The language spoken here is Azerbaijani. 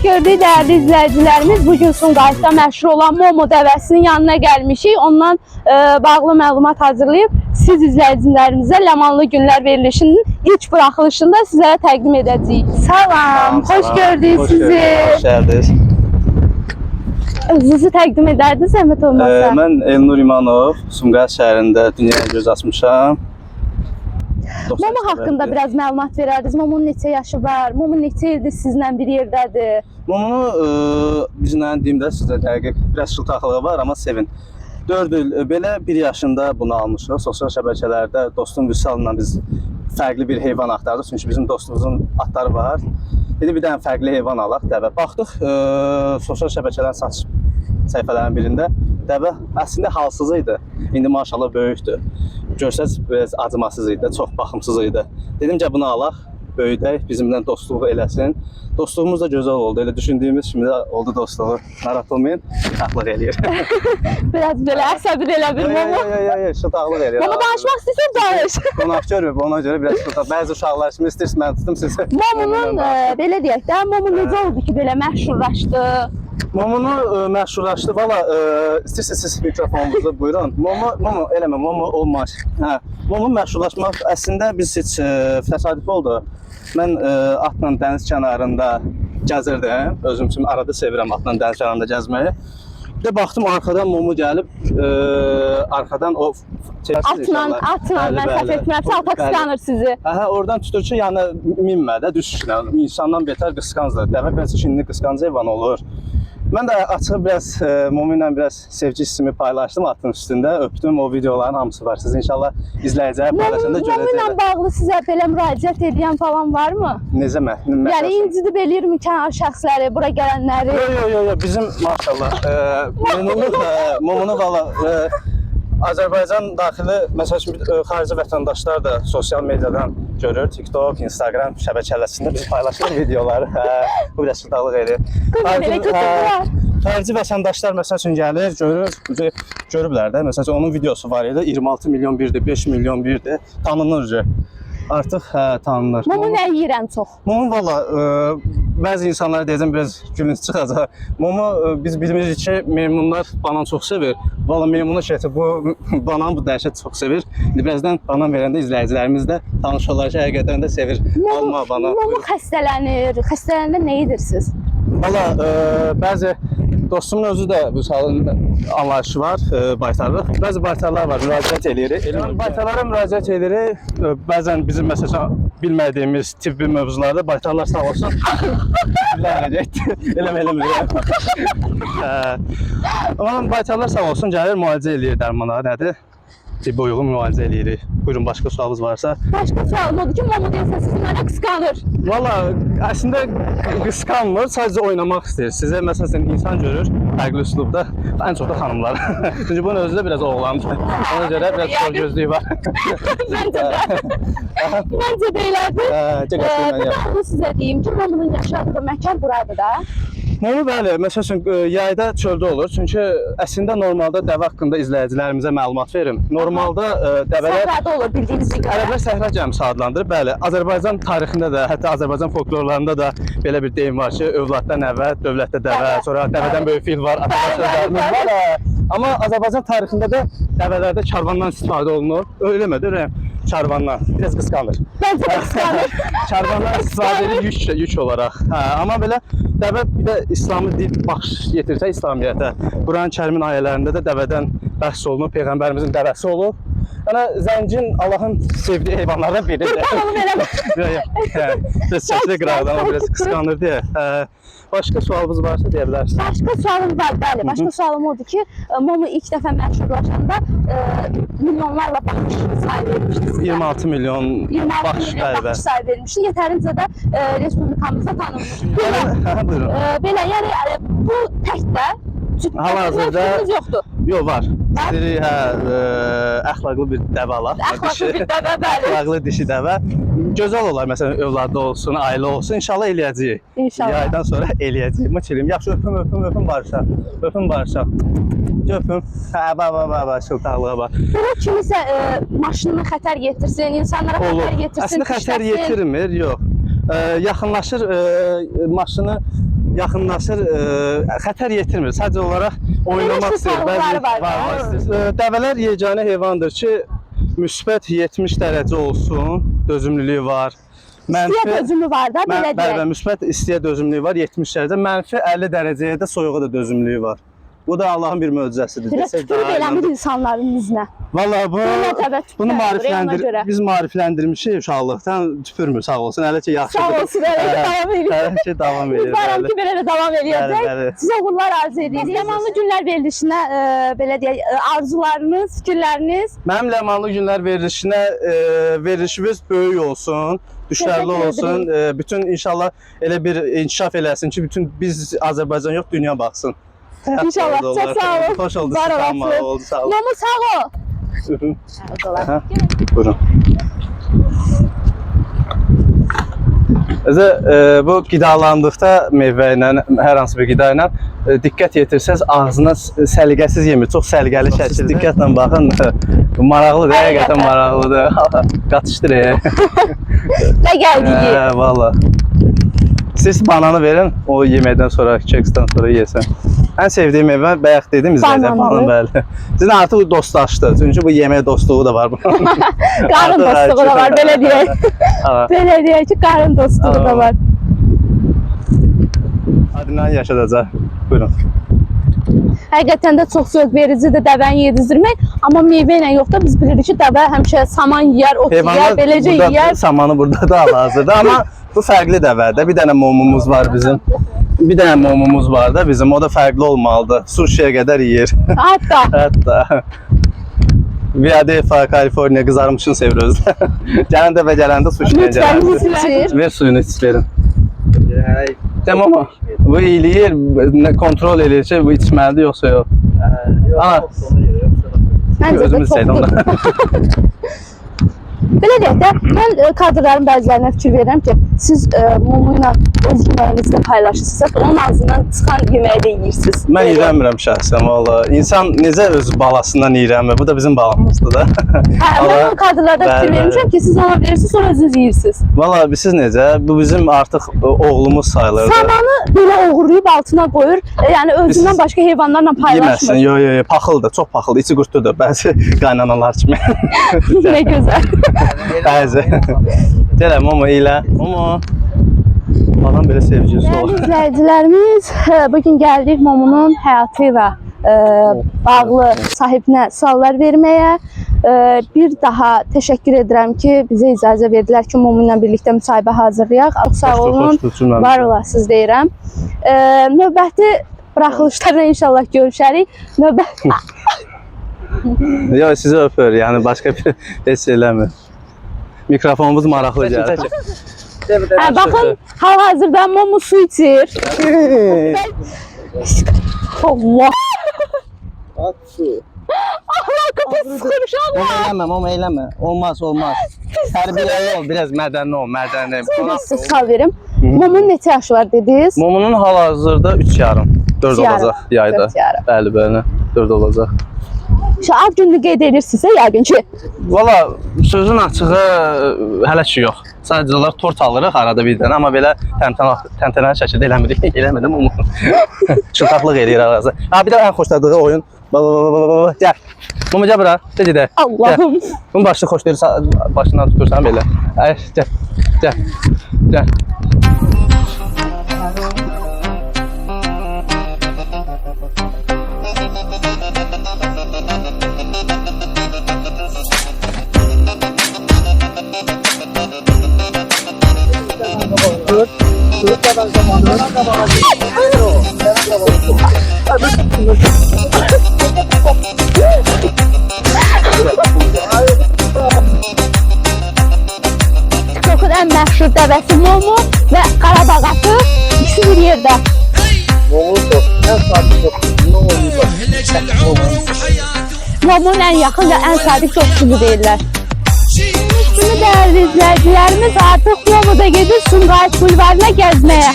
gördük değerli izleyicilerimiz. Bugün Sumqayıtda məşhur olan Momo dəvəsinin yanına gəlmişik. Ondan bağlı məlumat hazırlayıb siz izleyicilerimizə Ləmanlı Günlər verilişinin ilk buraxılışında sizlərə təqdim edəcəyik. Salam, hoş gördük sizi. Hoş geldiniz. Özünüzü təqdim edərdiniz, zəhmət olmasa. Mən Elnur İmanov, Sumqayıt şəhərində dünyaya göz açmışam. Momo haqqında biraz məlumat verərdiniz. Momo'nun neçə yaşı var? Momo neçə ildir sizlə bir yerdədir? Momonu bizlə deyimdə sizə dəqiq biraz şıltaqlığı var, amma sevin. 4 il belə 1 yaşında bunu almışıq. Sosial şəbəkələrdə dostum Vüsal'la biz fərqli bir heyvan axtardıq. Çünki bizim dostumuzun atları var. Dedi bir dənə fərqli heyvan alaq, dəvə. Baxdıq sosial şəbəkələrin satış səhifələrinin birində dəvə əslində halsız idi. İndi maşallah böyükdür. Görsəz biraz acımasız idi, çox baxımsız idi. Dedim ki bunu alaq, böyüdək, bizimlə dostluğu eləsin. Dostluğumuz da gözəl oldu. Elə düşündüyümüz kimi də oldu dostluğu. Narahat olmayın, şıltaqlıq eləyir. Biraz belə əsəbi də elə bir Momo. Yox, şıltaqlıq eləyir. Momo danışmaq istəyirsən, danış. Qonaq görmür, ona görə biraz şıltaq. Bəzi uşaqlar kimi istəyirsən, mən tutum sizi. Momo'nun belə deyək də, Momo necə oldu ki, belə məşhurlaşdı? Momonu məşhurlaşdı. Valla istəyirsiniz siz mikrofonunuzu buyurun. Momo eləmə, Momo olmaz. Hə, Momo məşhurlaşmaq əslində biz heç təsadüf oldu. Mən atla dəniz kənarında gəzirdim. Özüm üçün arada sevirəm atla dəniz kənarında gəzməyi. Bir də baxdım arxadan Momo gəlib, arxadan o Atla mən səhv etmirəmsə, ata qısqanır sizi. Hə, oradan tutur ki, yəni minmə də düşüşlə. İnsandan betər qısqancdır. Dəvə biraz kinli qısqanc heyvan olur. Mən də açıq biraz Momo ilə biraz sevgi hissimi paylaşdım atın üstündə. Öpdüm, o videoların hamısı var. Siz inşallah izləyəcək, paylaşanda görəcəksiniz. Momo ilə bağlı sizə belə müraciət edən falan varmı? Necə mən? Yəni incidib eləyirmi kənar şəxsləri, bura gələnləri? Yox, bizim maşallah Momonu valla Azərbaycan daxili, məsəl üçün xarici vətəndaşlar da sosial mediadan görür, TikTok, Instagram şəbəkələrində biz paylaşırıq videoları. Bu biraz şıltaqlıq edir. Xarici vətəndaşlar məsəl üçün gəlir, görüblər də. Məsəl üçün onun videosu var idi, 26 milyon birdir, 5 milyon birdir, tanınır. Artıq tanınır. Momo nə yeyir ən çox? Momo valla bəzi insanlara deyəcəm biraz gülünç çıxacaq. Momo biz bilirik ki, meymunlar banan çox sevir. Valla meymuna şeydir, bu banan bu dəhşət çox sevir. Birazdan banan verəndə izləyicilərimiz də tanış olar ki, həqiqətən də sevir. Alma, banan. Momo xəstələnir. Xəstələnəndə nə edirsiniz? Valla bəzi dostumun özü də bu salın anlayışı var, baytarlıq. Bəzi baytarlar var, müraciət eləyirik. Baytarlara müraciət eləyirik. Bəzən bizim məsələn bilmədiyimiz tibbi mövzularda baytarlar sağ olsun. Eləməyəm. Amma baytarlar sağ olsun gəlir, müalicə eləyir dərmanları, nədir? Tibbi uyğun müalicə eləyirik. Buyurun, başqa sualınız varsa. Başqa sualım odur ki, Momo deyəsən sizi mənə qısqanır. Valla əslində qısqanmır, sadəcə oynamaq istəyir. Sizə məsələn insan görür, fərqli üslubda, ən çox da xanımlar. Çünki bunun özü də biraz oğlandır. Ona görə biraz sol gözlüyü var. Məncə də. Məncə də elədir. Bir də onu sizə deyim ki, Momo'nun yaşadığı məkan buradır da. Momo bəli, məsəl üçün yayda çöldə olur. Çünki əslində normalda dəvə haqqında izləyicilərimizə məlumat verim. Normalda dəvələr səhrada olur bildiyiniz kimi. Ərəblər səhra cəmsi adlandırır. Bəli, Azərbaycan tarixində də, hətta Azərbaycan folklorlarında da belə bir deyim var ki, övladdan nəvə, dövlətdə dəvə, sonra dəvədən böyük fil var, atalar sözlərimiz var. Amma Azərbaycan tarixində də dəvələrdə karvandan istifadə olunur. Öyləmədir, karvandan. Biraz qısqanır. Məncə də qısqanır. Karvandan istifadə edir yük olaraq. Amma belə dəvə bir də İslami din baxış yetirsə İslamiyyətə. Quran-Kərimin ayələrində də dəvədən bəhs olunur, Peyğəmbərimizin dəvəsi olub. Yəni zəncin Allahın sevdiyi heyvanlardan biridir. Qurbanım eləmə. Biraz çəkili qıraqdan, o biraz qısqanır deyə. Başqa sualınız varsa deyə bilərsiniz. Başqa sualım var, bəli. Başqa sualım odur ki, Momo ilk dəfə məşhurlaşanda milyonlarla baxış sayı vermişdi. 26 milyon baxış baxış sayı vermişdi. Yetərincə də respublikamızda tanınmışdı. Buyurun. Belə, yəni bu tək də hal-hazırda yoxdur. Yox, var. İstəyirik, əxlaqlı bir dəvə alaq. Əxlaqlı bir dəvə, bəli. Əxlaqlı dişi dəvə. Gözəl olar, məsələn, övladlı olsun, ailə olsun. İnşallah eləyəcəyik. İnşallah. Yaydan sonra eləyəcəyik. Mıçilim. Yaxşı, öpüm barışa. Öpüm barışa. Öpüm. Baba, şıltaqlığa bax. Bu kimisə maşınına xətər yetirsin, insanlara xətər yetirsin. Əslində xətər yetirmir, yox. Yaxınlaşır maşını yaxınlaşır, xətər yetirmir. Sadəcə olaraq oynamaq istəyir. Sağlıqları var. Dəvələr yeganə heyvandır ki, müsbət 70 dərəcə olsun, dözümlülüyü var. İstiyə dözümlü var da, belə Bəli, deyək. müsbət istiyə dözümlülüyü var 70 dərəcə, mənfi 50 dərəcəyə də soyuğa da dözümlülüyü var. Bu da Allahın bir möcüzəsidir. Biraz tükürüb eləmir insanların izinə. Vallahi bunu biz maarifləndirmişik uşaqlıqdan, tüpürmür, sağ olsun. Hələ ki yaxşıdır. Sağ olsun, elə ki davam edir. Hələ ki davam edir. Ümidvaram ki, belə də davam edəcək. Bəli. Sizə uğurlar arzu edirik. Ləmanlı günlər verilişinə, belə deyək, arzularınız, fikirləriniz. Mənim Ləmanlı günlər verilişimiz böyük olsun, düşərli olsun. Bütün inşallah elə bir inkişaf eləsin ki, bütün biz Azərbaycan yox, dünya baxsın. İnşallah, çox sağ olun. Xoş oldu, Var oldu, sağ olun. Momo sağ ol. Buyurun. Bu qidalandıqda meyvə ilə, hər hansı bir qida ilə diqqət yetirsəz, ağzına səliqəsiz yemir. Çox səliqəli şəkildə. Diqqətlə baxın, maraqlıdır, həqiqətən maraqlıdır. Qatışdır. Nə gəldik? Valla. Siz bananı verin, o yeməkdən sonra, keksdən sonra yesin. Ən sevdiyim meyvə, bayaq dedim izləyəcəm, bəli. Sizin artıq dostlaşdı, çünki bu yemək dostluğu da var. Qarın dostluğu da var, belə deyək. Belə deyək ki, qarın dostluğu da var. Adından yaşadacaq, buyurun. Həqiqətən də çox zövq vericidir dəvəni yedizdirmək, amma meyvə ilə yox da biz bilirik ki, dəvə həmişə saman yeyər, ot yeyər, beləcə yeyər. Samanı burada da hal-hazırda, amma bu fərqli dəvədir. Bir dənə momumuz var bizim. Bir dənə momumuz var da bizim, o da fərqli olmalıdır. Sushiyə qədər yeyir. Hətta. Philadelphia, Kaliforniya qızarmışını seviyoruz. Gələndə və gələndə sushiyə gələndə. Ver suyunu iç verin. Tamam ama bu iyiliyir, kontrol edir ki, bu içməlidir yoxsa yox. Özümüz şeydə onda. Belə deyək də, mən kadrların bəzilərinə fikir verirəm ki, siz mumu ilə öz yeməyinizlə paylaşırsınız, onun ağzından çıxan yeməyi də yeyirsiniz. Mən yiyirəmirəm şəxsən, valla. İnsan necə öz balasından yiyirəmir, bu da bizim balamızdır da. Mən o kadrlarda fikir vermişəm ki, siz ona verirsiniz, sonra özünüz yeyirsiniz. Valla, siz necə? Bu bizim artıq oğlumuz sayılır. Samanı belə oğurlayıb altına qoyur, yəni özündən başqa heyvanlarla paylaşmır. Yeməsin, yox, paxıldır, çox paxıldır, içi qurtudur, bəzi qaynanalar kimi. Ne gözəl. Bəzi. Gələm, Momo ilə. Momo. Adam belə sevgilisi olur. Değerli izləyicilərimiz, bugün gəldik Momo'nun həyatı ilə bağlı sahibinə suallar verməyə. Bir daha təşəkkür edirəm ki, bizə icazə verdilər ki, Momo ilə birlikdə müsahibə hazırlayaq. Çox sağ olun, var olasınız deyirəm. Növbəti buraxılışlarla inşallah görüşərik. Yox, sizi öpür, yəni başqa bir heç eləmir. Mikrofonumuz maraqlı gəlir. Baxın, hal-hazırda Momo su içir. Allah! At su. Allah, köpək sıxırmış Allah! Momo eləmə. Olmaz. Tərbiyəli ol, biraz mədənli ol, mədənli. Siz sual verim. Momo'nun neçə yaşı var dediniz? Momo'nun hal-hazırda 3 yarım. 4 olacaq yayda. Bəli, 4 olacaq. Ad gününü qeyd edirsinizsə, yəqin ki. Valla, sözün açığı hələ ki yox. Sadəcə olaraq tort alırıq arada bir dənə, amma belə təntənəli şəkildə eləmirik. Eləmədim, çıltaqlıq eləyir arası. Bir də ən xoşladığı oyun. Gəl. Momo gəl bura. Gəl. Allahım. Bunun başını xoşlayır, başından tutursan belə. Gəl. TikTok'un ən məşhur dəvəsi Momo və Qarabağ atı ikisi bir yerdə. Momo'nun ən yaxın və ən sadiq dostudur deyirlər. Şimdi değerli izleyicilerimiz artık Momo'da gedir Sumqayıt bulvarına gezmeye.